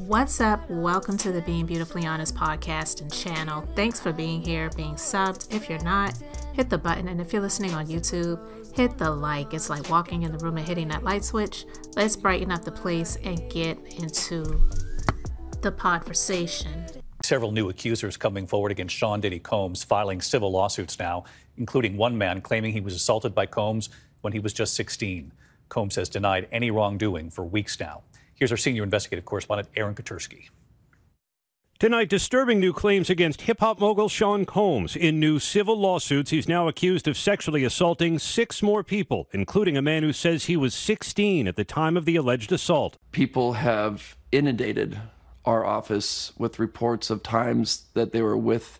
What's up? Welcome to the Being Beautifully Honest podcast and channel. Thanks for being here, being subbed. If you're not, hit the button. And if you're listening on YouTube, hit the like. It's like walking in the room and hitting that light switch. Let's brighten up the place and get into the podversation. Several new accusers coming forward against Sean Diddy Combs, filing civil lawsuits now, including one man claiming he was assaulted by Combs when he was just 16. Combs has denied any wrongdoing for weeks now. Here's our senior investigative correspondent, Aaron Katursky. Tonight, disturbing new claims against hip-hop mogul Sean Combs. In new civil lawsuits, he's now accused of sexually assaulting 6 more people, including a man who says he was 16 at the time of the alleged assault. People have inundated our office with reports of times that they were with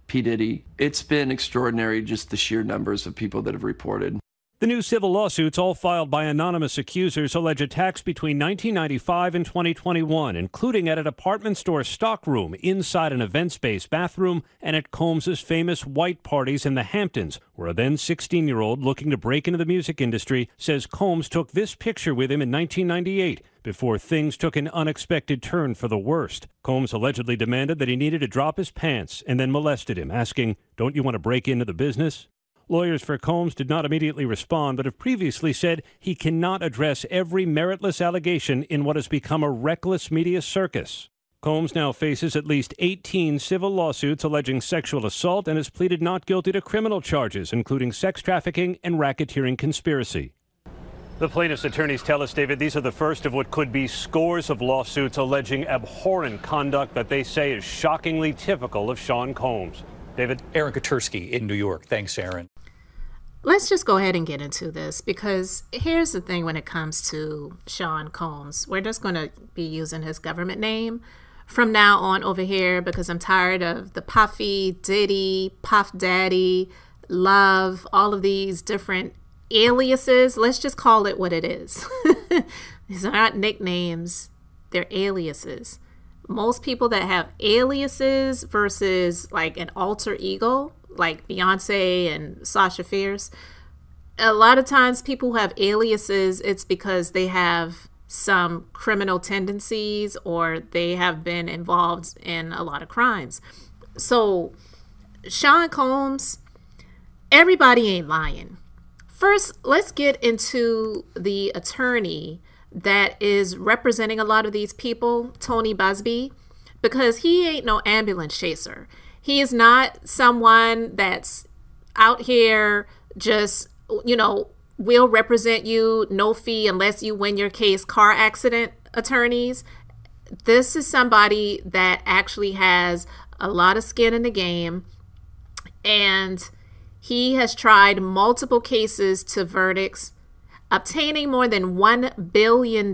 P. Diddy. It's been extraordinary, just the sheer numbers of people that have reported. The new civil lawsuits, all filed by anonymous accusers, allege attacks between 1995 and 2021, including at an apartment store stockroom, inside an event space bathroom, and at Combs' famous white parties in the Hamptons, where a then 16-year-old looking to break into the music industry says Combs took this picture with him in 1998, before things took an unexpected turn for the worst. Combs allegedly demanded that he needed to drop his pants and then molested him, asking, "Don't you want to break into the business?" Lawyers for Combs did not immediately respond, but have previously said he cannot address every meritless allegation in what has become a reckless media circus. Combs now faces at least 18 civil lawsuits alleging sexual assault and has pleaded not guilty to criminal charges, including sex trafficking and racketeering conspiracy. The plaintiff's attorneys tell us, David, these are the first of what could be scores of lawsuits alleging abhorrent conduct that they say is shockingly typical of Sean Combs. David? Aaron Katursky in New York. Thanks, Aaron. Let's just go ahead and get into this, because here's the thing when it comes to Sean Combs. We're just going to be using his government name from now on over here, because I'm tired of the Puffy, Diddy, Puff Daddy, Love, all of these different aliases. Let's just call it what it is. These are not nicknames. They're aliases. Most people that have aliases versus like an alter ego, like Beyonce and Sasha Fierce, a lot of times people who have aliases, it's because they have some criminal tendencies or they have been involved in a lot of crimes. So Sean Combs, everybody ain't lying. First, let's get into the attorney that is representing a lot of these people, Tony Buzbee, because he ain't no ambulance chaser. He is not someone that's out here just, will represent you, no fee unless you win your case, car accident attorneys. This is somebody that actually has a lot of skin in the game, and he has tried multiple cases to verdicts, obtaining more than $1 billion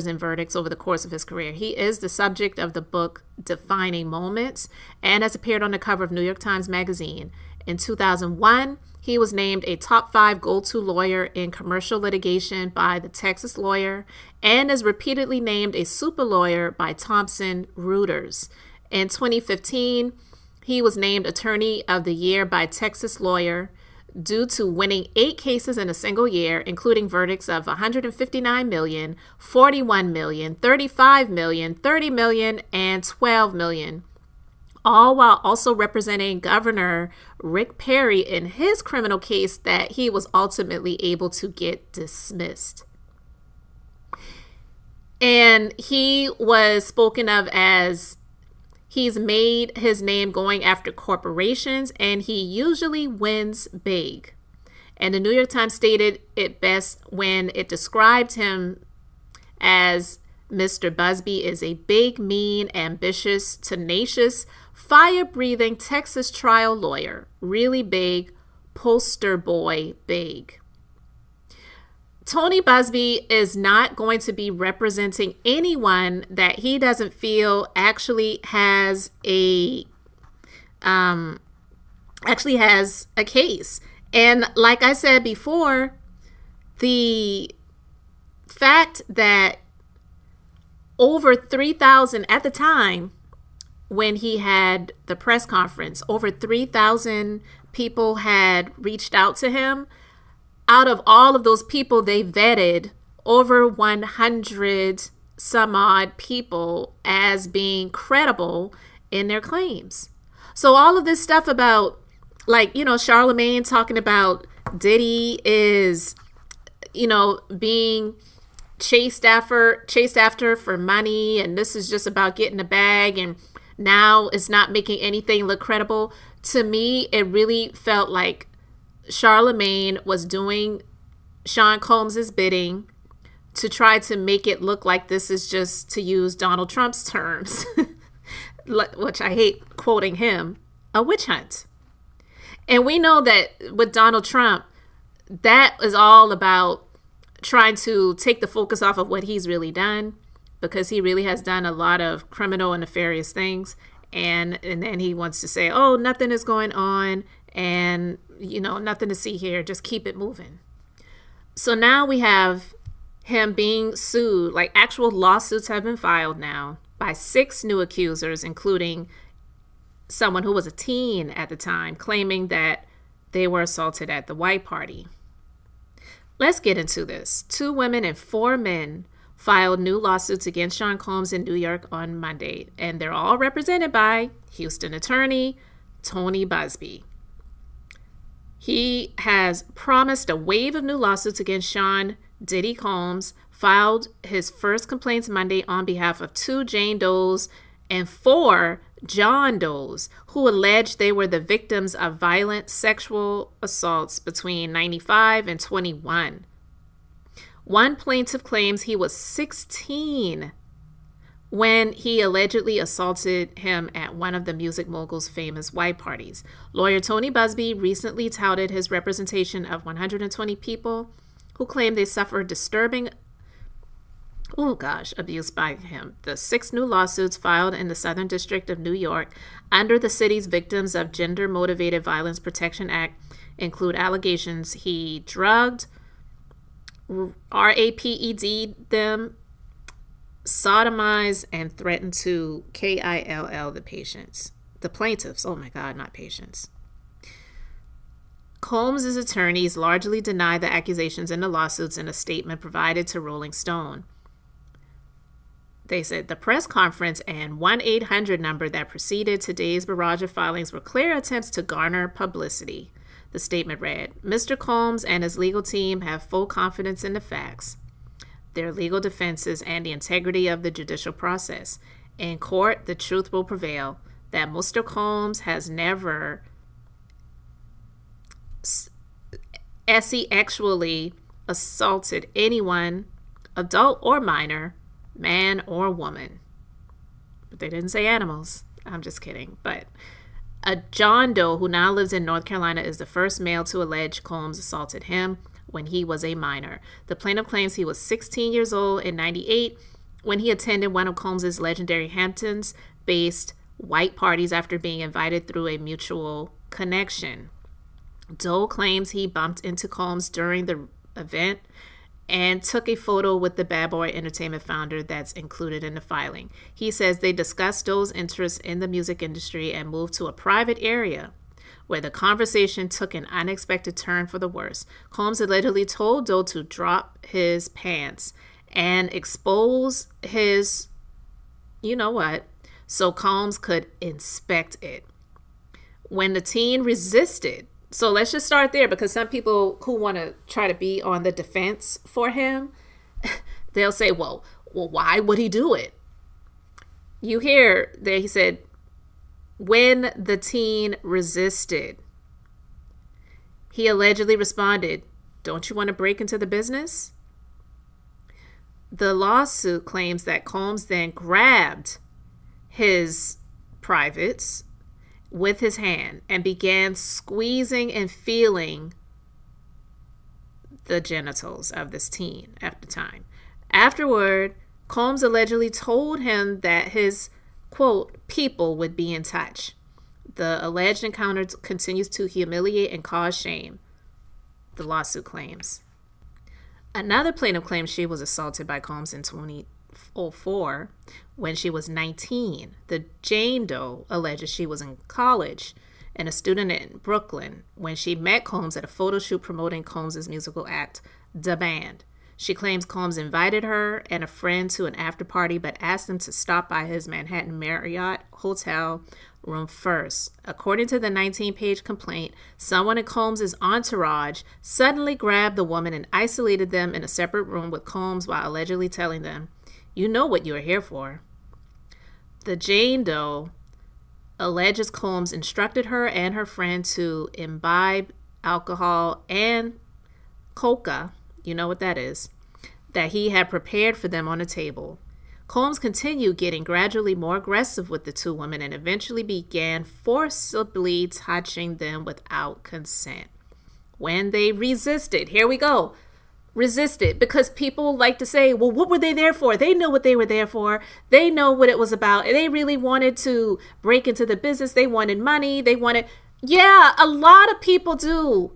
in verdicts over the course of his career. He is the subject of the book Defining Moments and has appeared on the cover of New York Times Magazine. In 2001, he was named a top 5 go-to lawyer in commercial litigation by the Texas Lawyer and is repeatedly named a super lawyer by Thomson Reuters. In 2015, he was named Attorney of the Year by Texas Lawyer due to winning 8 cases in a single year, including verdicts of $159 million, $41 million, $35 million, $30 million, and $12 million, all while also representing Governor Rick Perry in his criminal case that he was ultimately able to get dismissed. And he was spoken of as he's made his name going after corporations, and he usually wins big. And the New York Times stated it best when it described him as Mr. Buzbee is a big, mean, ambitious, tenacious, fire-breathing Texas trial lawyer. Really big, poster boy big. Tony Buzbee is not going to be representing anyone that he doesn't feel actually has a case. And like I said before, the fact that over 3,000 at the time when he had the press conference, over 3,000 people had reached out to him. Out of all of those people, they vetted over 100 some odd people as being credible in their claims. So all of this stuff about, like, Charlemagne talking about Diddy is, being chased after for money, and this is just about getting a bag, and now it's not making anything look credible. To me, it really felt like Charlemagne was doing Sean Combs's bidding to try to make it look like this is just, to use Donald Trump's terms, which I hate quoting him, a witch hunt. And we know that with Donald Trump, that is all about trying to take the focus off of what he's really done, because he really has done a lot of criminal and nefarious things. And then he wants to say, oh, nothing is going on, and, nothing to see here. Just keep it moving. So now we have him being sued. Like, actual lawsuits have been filed now by 6 new accusers, including someone who was a teen at the time, claiming that they were assaulted at the white party. Let's get into this. 2 women and 4 men filed new lawsuits against Sean Combs in New York on Monday, and they're all represented by Houston attorney Tony Buzbee. He has promised a wave of new lawsuits against Sean Diddy Combs, filed his first complaints Monday on behalf of 2 Jane Does and 4 John Does, who alleged they were the victims of violent sexual assaults between 1995 and 2021. One plaintiff claims he was 16 when he allegedly assaulted him at one of the music mogul's famous white parties. Lawyer Tony Buzbee recently touted his representation of 120 people who claim they suffered disturbing abuse by him. The 6 new lawsuits filed in the Southern District of New York under the city's Victims of Gender-Motivated Violence Protection Act include allegations he drugged, raped them, sodomized, and threatened to kill the patients. The plaintiffs, oh my God, not patients. Combs' attorneys largely deny the accusations in the lawsuits in a statement provided to Rolling Stone. They said the press conference and 1-800 number that preceded today's barrage of filings were clear attempts to garner publicity. The statement read, Mr. Combs and his legal team have full confidence in the facts, their legal defenses, and the integrity of the judicial process. In court, the truth will prevail that Mr. Combs has never actually assaulted anyone, adult or minor, man or woman. But they didn't say animals. I'm just kidding. But a John Doe who now lives in North Carolina is the first male to allege Combs assaulted him when he was a minor. The plaintiff claims he was 16 years old in 1998 when he attended one of Combs' legendary Hamptons-based white parties after being invited through a mutual connection. Doe claims he bumped into Combs during the event and took a photo with the Bad Boy Entertainment founder that's included in the filing. He says they discussed Doe's interests in the music industry and moved to a private area where the conversation took an unexpected turn for the worse. Combs allegedly told Doe to drop his pants and expose his, so Combs could inspect it. When the teen resisted, so let's just start there, because some people who want to try to be on the defense for him, they'll say, well, why would he do it? You hear there, he said, when the teen resisted, He allegedly responded, "Don't you want to break into the business?" The lawsuit claims that Combs then grabbed his privates with his hand and began squeezing and feeling the genitals of this teen at the time. Afterward, Combs allegedly told him that his, quote, people would be in touch. The alleged encounter continues to humiliate and cause shame, the lawsuit claims. Another plaintiff claims she was assaulted by Combs in 2004 when she was 19. The Jane Doe alleges she was in college and a student in Brooklyn when she met Combs at a photo shoot promoting Combs' musical act, The Band. She claims Combs invited her and a friend to an after party but asked them to stop by his Manhattan Marriott hotel room first. According to the 19-page complaint, someone in Combs' entourage suddenly grabbed the woman and isolated them in a separate room with Combs while allegedly telling them, "You know what you are here for." The Jane Doe alleges Combs instructed her and her friend to imbibe alcohol and coca, you know what that is, that he had prepared for them on a table. Combs continued getting gradually more aggressive with the two women and eventually began forcibly touching them without consent. When they resisted, here we go, resisted, because people like to say, well, what were they there for? They knew what they were there for. They know what it was about. They really wanted to break into the business. They wanted money. They wanted, yeah, a lot of people do.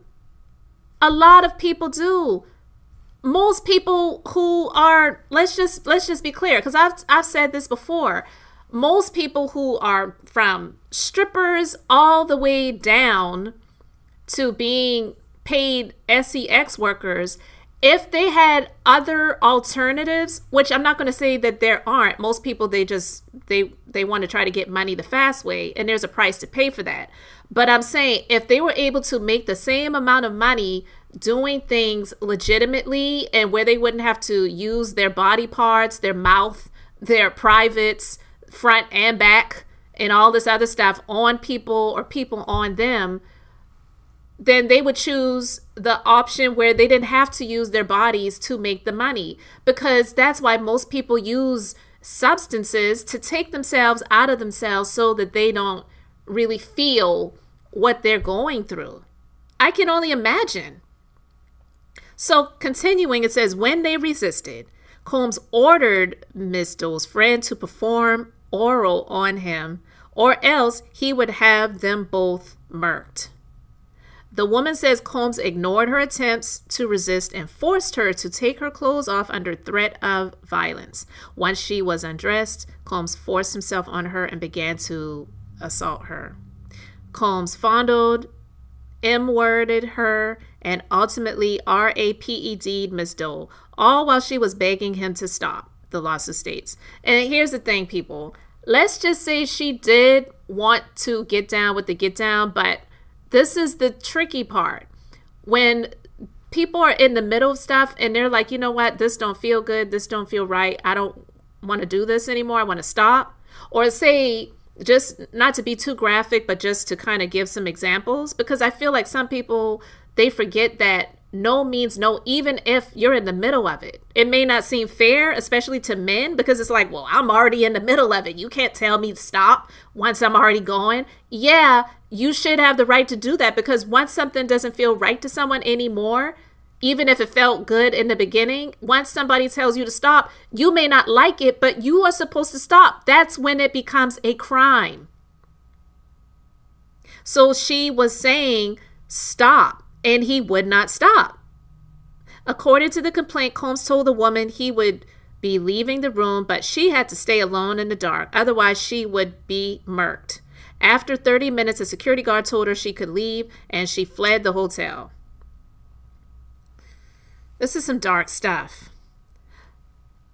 A lot of people do. Most people who are, let's just be clear, because I've said this before. Most people who are from strippers all the way down to being paid sex workers, if they had other alternatives, which I'm not going to say that there aren't. Most people, they want to try to get money the fast way, and there's a price to pay for that. But I'm saying if they were able to make the same amount of money doing things legitimately and where they wouldn't have to use their body parts, their mouth, their privates, front and back, and all this other stuff on people or people on them, then they would choose the option where they didn't have to use their bodies to make the money, because that's why most people use substances to take themselves out of themselves so that they don't really feel what they're going through. I can only imagine. So continuing, it says, when they resisted, Combs ordered Miss Doe's friend to perform oral on him, or else he would have them both murked. The woman says Combs ignored her attempts to resist and forced her to take her clothes off under threat of violence. Once she was undressed, Combs forced himself on her and began to assault her. Combs fondled, M-worded her, and ultimately raped'd Miss Doe, all while she was begging him to stop, the lawsuit states. And here's the thing, people. Let's just say she did want to get down with the get down, but this is the tricky part. When people are in the middle of stuff and they're like, you know what, this don't feel good, this don't feel right, I don't want to do this anymore, I want to stop. Or say, just not to be too graphic, but just to kind of give some examples, because I feel like some people, they forget that no means no, even if you're in the middle of it. It may not seem fair, especially to men, because it's like, well, I'm already in the middle of it. You can't tell me to stop once I'm already going. Yeah, you should have the right to do that, because once something doesn't feel right to someone anymore, even if it felt good in the beginning, once somebody tells you to stop, you may not like it, but you are supposed to stop. That's when it becomes a crime. So she was saying, stop, and he would not stop. According to the complaint, Combs told the woman he would be leaving the room, but she had to stay alone in the dark. Otherwise, she would be murked. After 30 minutes, a security guard told her she could leave, and she fled the hotel. This is some dark stuff.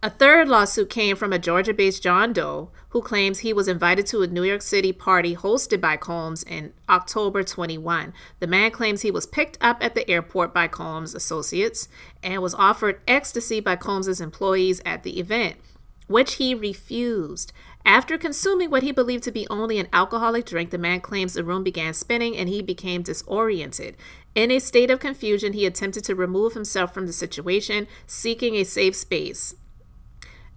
A third lawsuit came from a Georgia-based John Doe who claims he was invited to a New York City party hosted by Combs in October 21. The man claims he was picked up at the airport by Combs' associates and was offered ecstasy by Combs' employees at the event, which he refused. After consuming what he believed to be only an alcoholic drink, the man claims the room began spinning and he became disoriented. In a state of confusion, he attempted to remove himself from the situation, seeking a safe space.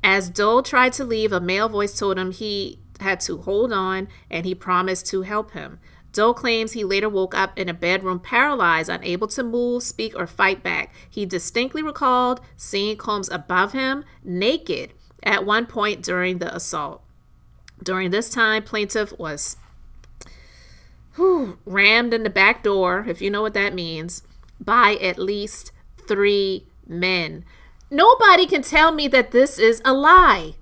As Dole tried to leave, a male voice told him he had to hold on, and he promised to help him. Dole claims he later woke up in a bedroom paralyzed, unable to move, speak, or fight back. He distinctly recalled seeing Combs above him, naked, at one point during the assault. During this time, plaintiff was rammed in the back door, if you know what that means, by at least 3 men. Nobody can tell me that this is a lie.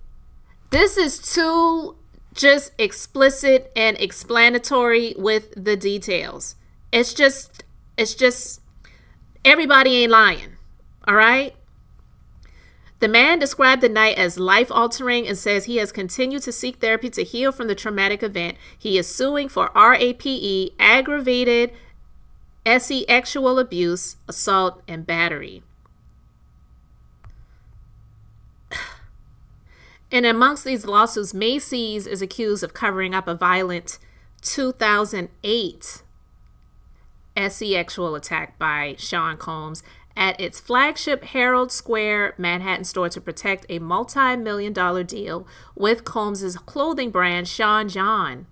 This is too just explicit and explanatory with the details. It's just everybody ain't lying. All right. The man described the night as life-altering and says he has continued to seek therapy to heal from the traumatic event. He is suing for RAPE, aggravated sexual abuse, assault, and battery. And amongst these lawsuits, Macy's is accused of covering up a violent 2008 sexual attack by Sean Combs at its flagship Herald Square Manhattan store to protect a multi-million-dollar deal with Combs' clothing brand, Sean John.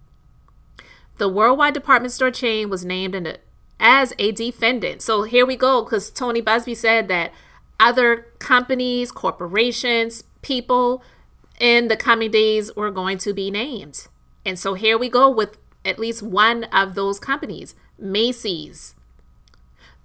The worldwide department store chain was named as a defendant. So here we go, because Tony Buzbee said that other companies, corporations, people in the coming days were going to be named. And so here we go with at least one of those companies, Macy's.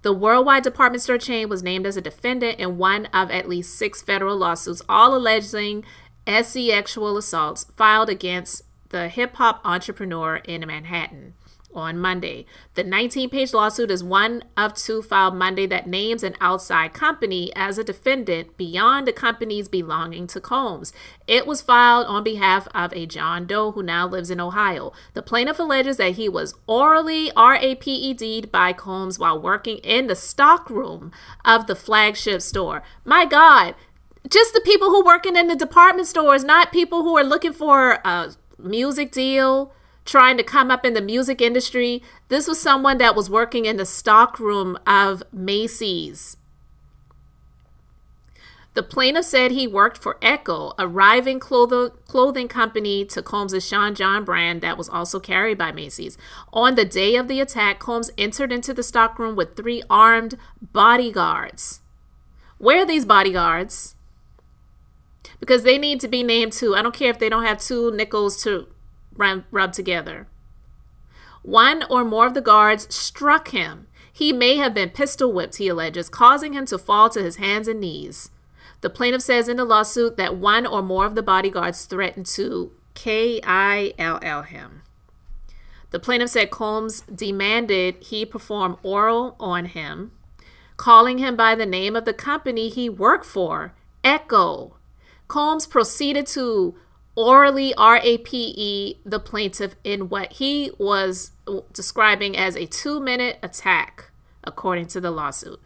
The worldwide department store chain was named as a defendant in one of at least 6 federal lawsuits, all alleging sexual assaults filed against the hip-hop entrepreneur in Manhattan on Monday. The 19-page lawsuit is one of 2 filed Monday that names an outside company as a defendant beyond the companies belonging to Combs. It was filed on behalf of a John Doe who now lives in Ohio. The plaintiff alleges that he was orally RAPED'd by Combs while working in the stockroom of the flagship store. My God, just the people who working in the department stores, not people who are looking for a music deal, trying to come up in the music industry. This was someone that was working in the stockroom of Macy's. The plaintiff said he worked for Echo, a rival clothing company to Combs' Sean John brand that was also carried by Macy's. On the day of the attack, Combs entered into the stockroom with 3 armed bodyguards. Where are these bodyguards? Because they need to be named too. I don't care if they don't have 2 nickels to rub together. 1 or more of the guards struck him. He may have been pistol whipped, he alleges, causing him to fall to his hands and knees. The plaintiff says in the lawsuit that 1 or more of the bodyguards threatened to kill him. The plaintiff said Combs demanded he perform oral on him, calling him by the name of the company he worked for, Echo. Combs proceeded to orally RAPE the plaintiff in what he was describing as a 2-minute attack, according to the lawsuit.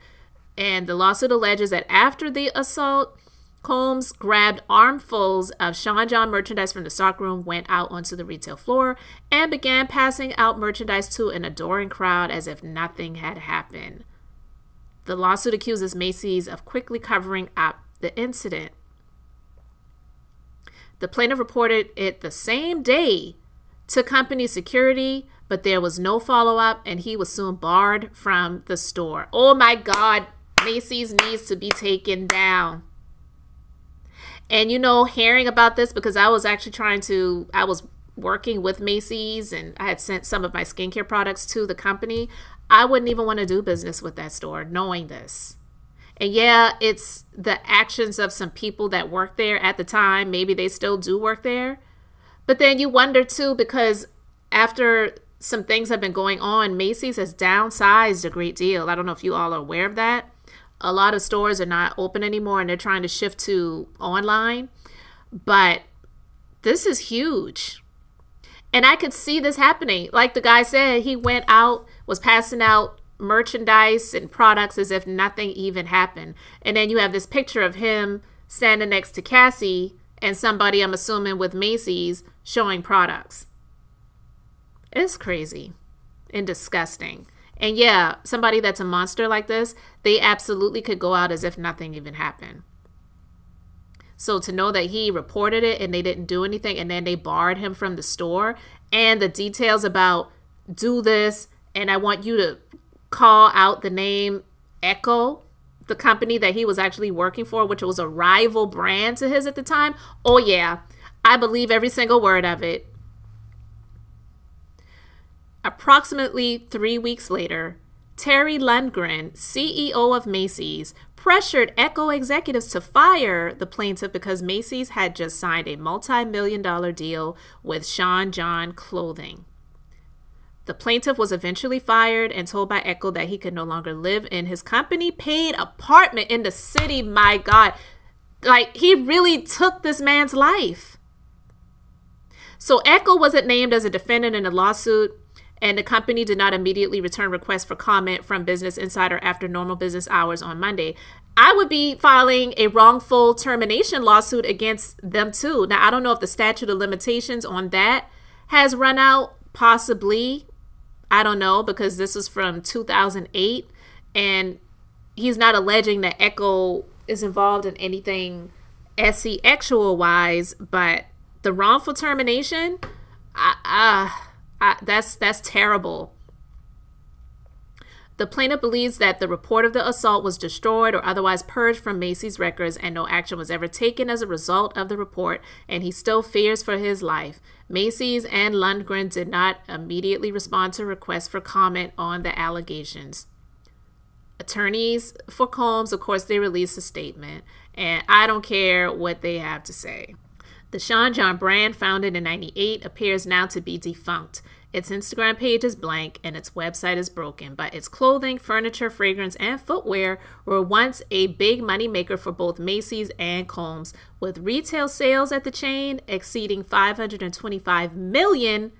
And the lawsuit alleges that after the assault, Combs grabbed armfuls of Sean John merchandise from the stockroom, went out onto the retail floor, and began passing out merchandise to an adoring crowd as if nothing had happened. The lawsuit accuses Macy's of quickly covering up the incident. The plaintiff reported it the same day to company security, but there was no follow-up, and he was soon barred from the store. Oh my God, Macy's needs to be taken down. And you know, hearing about this, because I was actually I was working with Macy's and I had sent some of my skincare products to the company. I wouldn't even want to do business with that store knowing this. And yeah, it's the actions of some people that worked there at the time. Maybe they still do work there. But then you wonder too, because after some things have been going on, Macy's has downsized a great deal. I don't know if you all are aware of that. A lot of stores are not open anymore and they're trying to shift to online. But this is huge. And I could see this happening. Like the guy said, he went out, was passing out merchandise and products as if nothing even happened. And then you have this picture of him standing next to Cassie and somebody, I'm assuming with Macy's, showing products. It's crazy and disgusting. And yeah, somebody that's a monster like this, they absolutely could go out as if nothing even happened. So to know that he reported it and they didn't do anything, and then they barred him from the store, and the details about do this, and I want you to call out the name Echo, the company that he was actually working for, which was a rival brand to his at the time. Oh yeah, I believe every single word of it. Approximately 3 weeks later, Terry Lundgren, CEO of Macy's, pressured Echo executives to fire the plaintiff because Macy's had just signed a multi-million-dollar deal with Sean John Clothing. The plaintiff was eventually fired and told by Echo that he could no longer live in his company-paid apartment in the city. My God, like, he really took this man's life. So Echo wasn't named as a defendant in the lawsuit, and the company did not immediately return requests for comment from Business Insider after normal business hours on Monday. I would be filing a wrongful termination lawsuit against them too. Now, I don't know if the statute of limitations on that has run out, possibly. I don't know, because this was from 2008, and he's not alleging that Echo is involved in anything sexual-wise, but the wrongful termination, that's terrible. The plaintiff believes that the report of the assault was destroyed or otherwise purged from Macy's records, and no action was ever taken as a result of the report, and he still fears for his life. Macy's and Lundgren did not immediately respond to requests for comment on the allegations. Attorneys for Combs, of course, they released a statement, and I don't care what they have to say. The Sean John brand, founded in '98, appears now to be defunct. Its Instagram page is blank and its website is broken, but its clothing, furniture, fragrance, and footwear were once a big moneymaker for both Macy's and Combs, with retail sales at the chain exceeding $525 million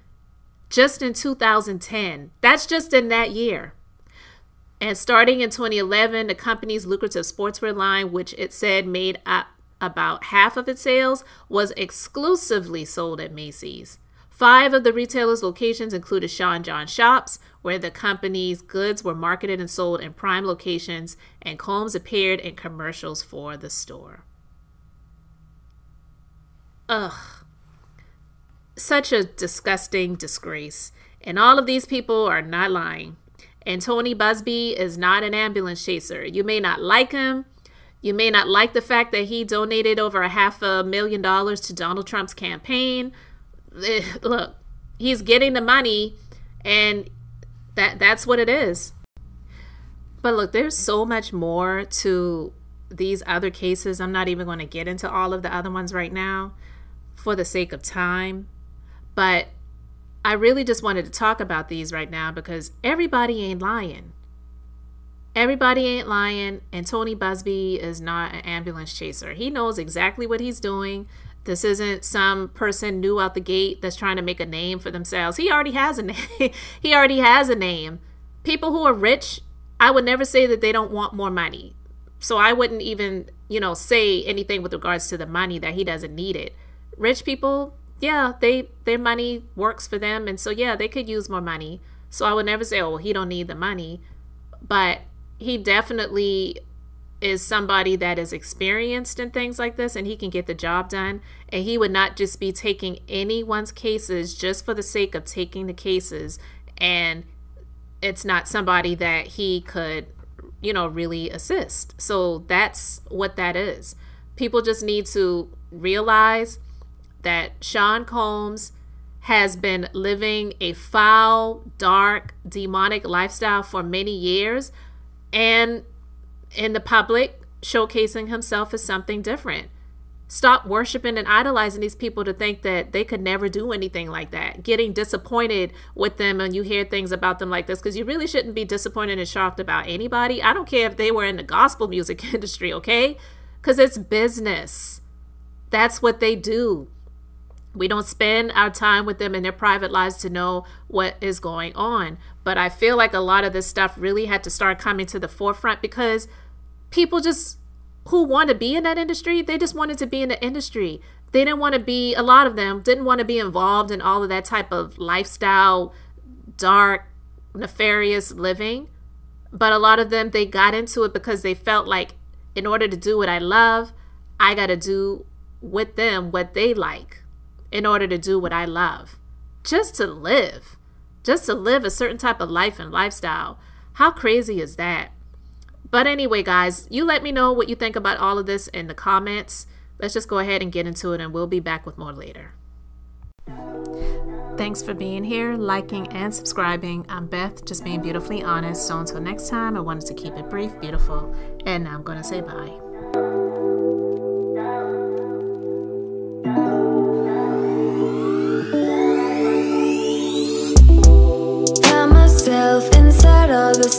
just in 2010. That's just in that year. And starting in 2011, the company's lucrative sportswear line, which it said made up about half of its sales, was exclusively sold at Macy's. 5 of the retailer's locations included Sean John shops, where the company's goods were marketed and sold in prime locations, and Combs appeared in commercials for the store. Ugh. Such a disgusting disgrace. And all of these people are not lying. And Tony Buzbee is not an ambulance chaser. You may not like him. You may not like the fact that he donated over $500,000 to Donald Trump's campaign. Look, he's getting the money, and that's what it is. But look, there's so much more to these other cases. I'm not even going to get into all of the other ones right now for the sake of time. But I really just wanted to talk about these right now because everybody ain't lying. Everybody ain't lying, and Tony Buzbee is not an ambulance chaser. He knows exactly what he's doing. This isn't some person new out the gate that's trying to make a name for themselves. He already has a name. He already has a name. People who are rich, I would never say that they don't want more money. So I wouldn't even, say anything with regards to the money, that he doesn't need it. Rich people, yeah, their money works for them. And so, yeah, they could use more money. So I would never say, oh, he don't need the money. But he definitely is somebody that is experienced in things like this, and he can get the job done. And he would not just be taking anyone's cases just for the sake of taking the cases. And it's not somebody that he could, really assist. So that's what that is. People just need to realize that Sean Combs has been living a foul, dark, demonic lifestyle for many years, and in the public, showcasing himself as something different. Stop worshiping and idolizing these people to think that they could never do anything like that. Getting disappointed with them when you hear things about them like this, because you really shouldn't be disappointed and shocked about anybody. I don't care if they were in the gospel music industry, okay? Because it's business. That's what they do. We don't spend our time with them in their private lives to know what is going on. But I feel like a lot of this stuff really had to start coming to the forefront because people just who want to be in that industry, they just wanted to be in the industry. They didn't want to be, a lot of them didn't want to be involved in all of that type of lifestyle, dark, nefarious living, but a lot of them, they got into it because they felt like in order to do what I love, I got to do with them what they like in order to do what I love. Just to live a certain type of life and lifestyle. How crazy is that? But anyway, guys, you let me know what you think about all of this in the comments. Let's just go ahead and get into it, and we'll be back with more later. Thanks for being here, liking, and subscribing. I'm Beth, just being beautifully honest. So until next time, I wanted to keep it brief, beautiful, and now I'm going to say bye. Inside all this